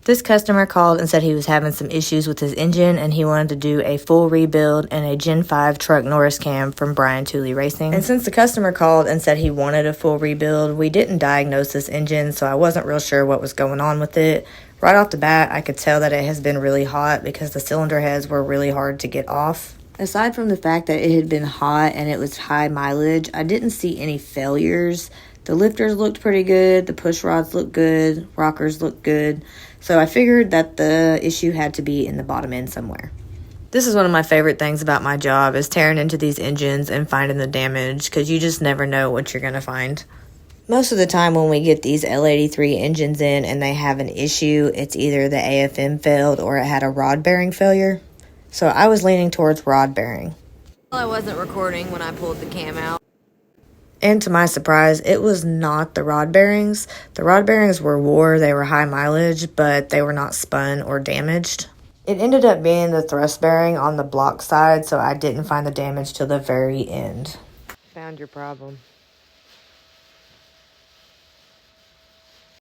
This customer called and said he was having some issues with his engine and he wanted to do a full rebuild and a Gen 5 truck Norris cam from Brian Tooley Racing. And since the customer called and said he wanted a full rebuild, we didn't diagnose this engine, so I wasn't real sure what was going on with it. Right off the bat, I could tell that it has been really hot because the cylinder heads were really hard to get off. Aside from the fact that it had been hot and it was high mileage, I didn't see any failures. The lifters looked pretty good, the push rods looked good, rockers looked good. So I figured that the issue had to be in the bottom end somewhere. This is one of my favorite things about my job is tearing into these engines and finding the damage because you just never know what you're going to find. Most of the time when we get these L83 engines in and they have an issue, it's either the AFM failed or it had a rod bearing failure. So I was leaning towards rod bearing. Well, I wasn't recording when I pulled the cam out. And to my surprise, it was not the rod bearings. The rod bearings were wore, they were high mileage, but they were not spun or damaged. It ended up being the thrust bearing on the block side, so I didn't find the damage till the very end. Found your problem.